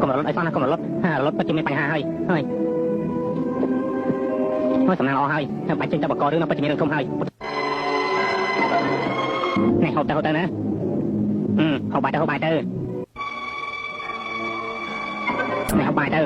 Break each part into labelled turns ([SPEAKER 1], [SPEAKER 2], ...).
[SPEAKER 1] កំរលត់អីសោះណាកំរលត់រលត់ពិតជាមានបញ្ហាហើយហើយសំណាងល្អហើយបាច់ចេញទៅបកករឿងនៅពិតជាមានរឿងធំហើយនេះហូបទៅណាហូបបាយទៅនេះហូបបាយទៅ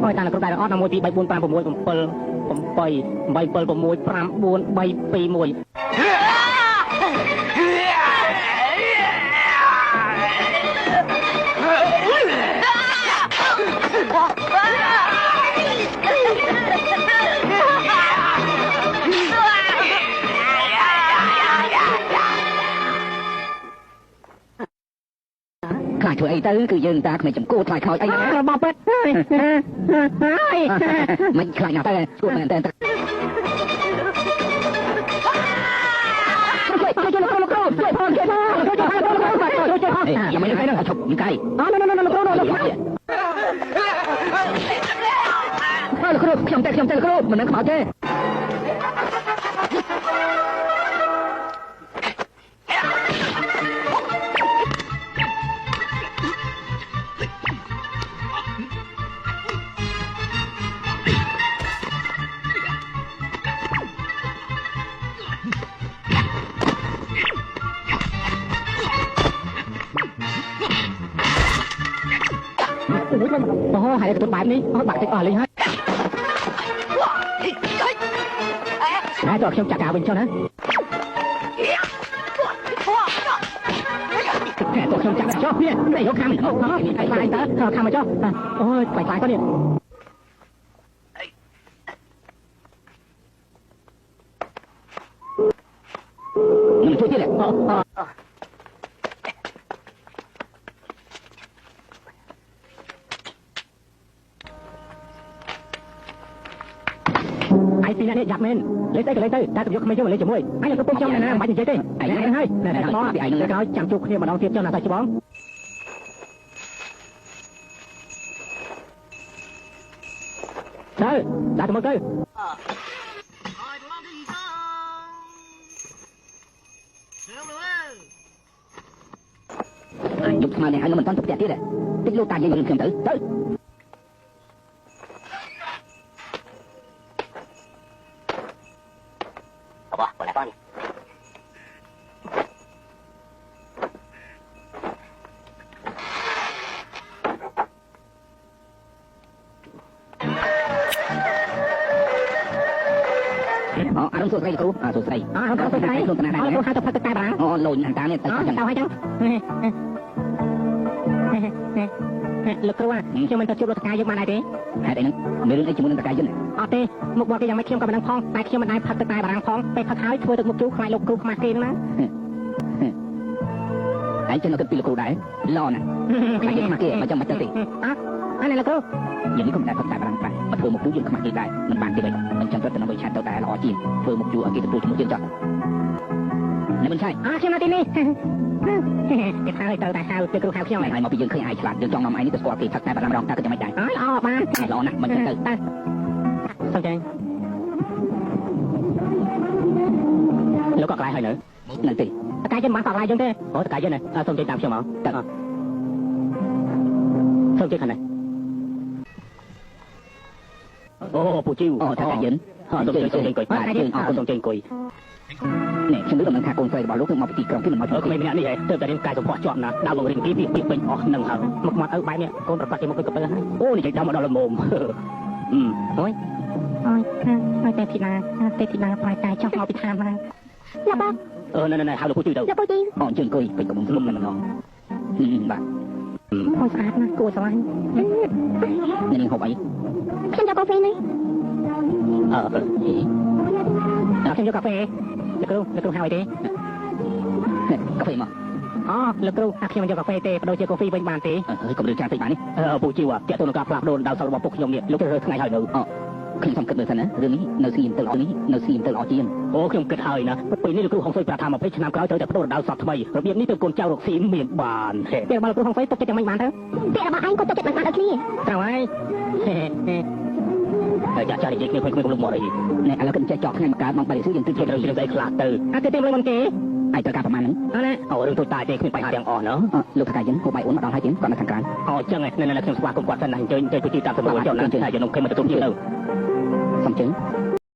[SPEAKER 1] អើយតាលោកគ្រូដែរអត់1 2 3 4 5 6 7 8 9 7 6 5 4 3 2 1ខ្លាចធ្វើអីទៅគឺយើងតាគ្មានចំគោថ្លៃខ្លោចអីណាបបពេតហើយមិនខ្លាចណាស់ទៅគួរមែនតើជួយផងอย่าไม่ได้นะชกยิงไกลលោកគ្រូខ្ញុំតែលោកគ្រូមិននឹងខ្មោចទេអូហើយទៅបែបនេះបាក់តិចអស់លេងហើយហើយតើខ្ញុំចាក់ការវិញចុះណាតើខ្ញុំចាក់ចុះនេះតែយកខាំអូខ្លាយតើខាំមកចុះអូយខ្លាយទៅនេះនឹងជួយទៀតឯពីនេះយ៉ាប់មែនលេងទៅតែទៅយកក្មេងចូលមកលេងជាមួយឯងទៅពុកខ្ញុំណាមិនបាច់និយាយទេឯងហើយបងពីឯងនឹងក្រោយចាំជួបគ្នាម្ដងទៀតចុះណាតាច្បងដើរទៅមកទៅយុបស្មាននេះឯងមិនតាន់ទៅផ្ទះទៀតតិចលោកតាយើងរឿងខ្ញុំទៅអរគុណស្រីគ្រូសួស្តីអរគុណស្រីខ្លួនតាណាដែរហៅទៅផឹកទឹកតែបារាំងអូលូនខាងតានេះទៅចាំទៅហើយចឹងលោកគ្រូខ្ញុំមិនទៅជួបលោកតកាយើងបានដែរទេហេតុអីហ្នឹងមានរឿងអីជាមួយនឹងតកាយើងអត់ទេមុខបត់គេយ៉ាងម៉េចខ្ញុំក៏មិនដឹងផងតែខ្ញុំមិនដែរផឹកទឹកតែបារាំងផងពេលផឹកហើយធ្វើទឹកមុខជូរខ្លាចលោកគ្រូខ្មាស់គេហ្នឹងណាហើយចឹងនៅគិតពីលោកគ្រូដែរឡណាខ្លាចគេខ្មាស់គេមកចាំមកទៅទេអានេះលោកគ្រូយ៉ាងនេះក៏មិនដែរផឹកតែបារាំងខ្លះមកធ្វើមុខជូរយើងខ្មាស់គេដែរមិនបានទេវិញអញ្ចឹងទៅដើម្បីឆាត់ទៅតែល្អជាងធ្វើមុខជូរឲ្យគេទទួលជាមួយយើងចុះនេះមិនឆាយខ្ញុំនៅទីនេះគេហៅទៅតែហៅទៅគ្រូហៅខ្ញុំហើយមកពីយើងឃើញឯងឆ្លាតយើងចង់នាំឯងនេះទៅស្គាល់គេផឹកតែបារាំងរងតើក៏ចាំមិនដែរល្អបានល្អណាស់មិនចឹងទៅសុំចាលោកក៏ខ្លាចហើយនៅទេតកាយយើងបានតខ្លាចយើងទេអូតកាយយើងសុំចេញតាមខ្ញុំមកតើសុំចេញខាងនេះអូពូជីវអូតកាយយើងសុំចេញអង្គុយបាទយើងអរគុណសុំចេញអង្គុយនេះខ្ញុំនឹងថាកូនស្រីរបស់លោកគឺមកពីទីក្រុងគេមិនមកក្មេងម្នាក់នេះហ៎ទើបតែរៀនកាយសម្ផស្សជាប់ណាដល់បង្រៀនគេពីពេញអស់នឹងហើយមកមកទៅបែបនេះកូនប្រកាសជាមកទៅទៅហើយអូនិយាយដល់មកដល់ល្មមអូយហើយតែធីតាផ្លាយកាយចង់មកពីឋានមកណាបងណែហៅលោកពូជួយទៅលោកពូជួយអូជើងអង្គុយពេញកំពុងស្លុំតែម្ដងបាទអូស្អាតណាស់គួរស្រឡាញ់នេះហូបអីខ្ញុំយកកាហ្វេនេះខ្ញុំយកកាហ្វេ លោកគ្រូហើយទេកាហ្វេមកលោកគ្រូខ្ញុំយកកាហ្វេទេបដូរជាកាហ្វេវិញបានទេហើយកុំរើចានពេកបាននេះពូជីវតាក់ទងនឹងការផ្លាស់ប្ដូរដៅសល់របស់ពុកខ្ញុំនេះលោករើថ្ងៃហើយនៅខ្ញុំសុំគិតមើលសិនណារឿងនេះនៅស៊ីមទៅល្អនេះនៅស៊ីមទៅល្អជាងខ្ញុំគិតហើយណាពេលនេះលោកគ្រូហុងស៊ុយប្រាប់ថា20ឆ្នាំក្រោយត្រូវតែបដូរដៅសល់ថ្មីរបៀបនេះទៅកូនចៅរកស៊ីមានបានពេលរបស់លោកគ្រូហុងស៊ុយទុកចិត្តយ៉ាងម៉េចបានទៅពេលរបស់ឯងក៏ទុកចិត្តមិនបានដូចគ្នាត្រូវហើយចាចានិយាយគ្នាคุยกับលោកមកអីនេះឥឡូវគិតចេះចោលថ្ងៃមកកើតមកបាយស៊ូយើងទិញទៅរឿងស្អីខ្លះទៅគេទេលុយមិនគេឯត្រូវការប្រហែលហ្នឹងណារឿងទូតាទេគ្មានបញ្ហាទាំងអស់ណាលោកថាយើងពួកបាយអូនមកដល់ហើយទៀតគាត់នៅខាងក្រៅចឹងឯងខ្ញុំស្វាគមន៍គាត់សិនណាអញ្ជើញទៅពូជីតាមសម្រួលចុះណាហើយយើងនឹងគេមកទទួលយើងទៅសំជើង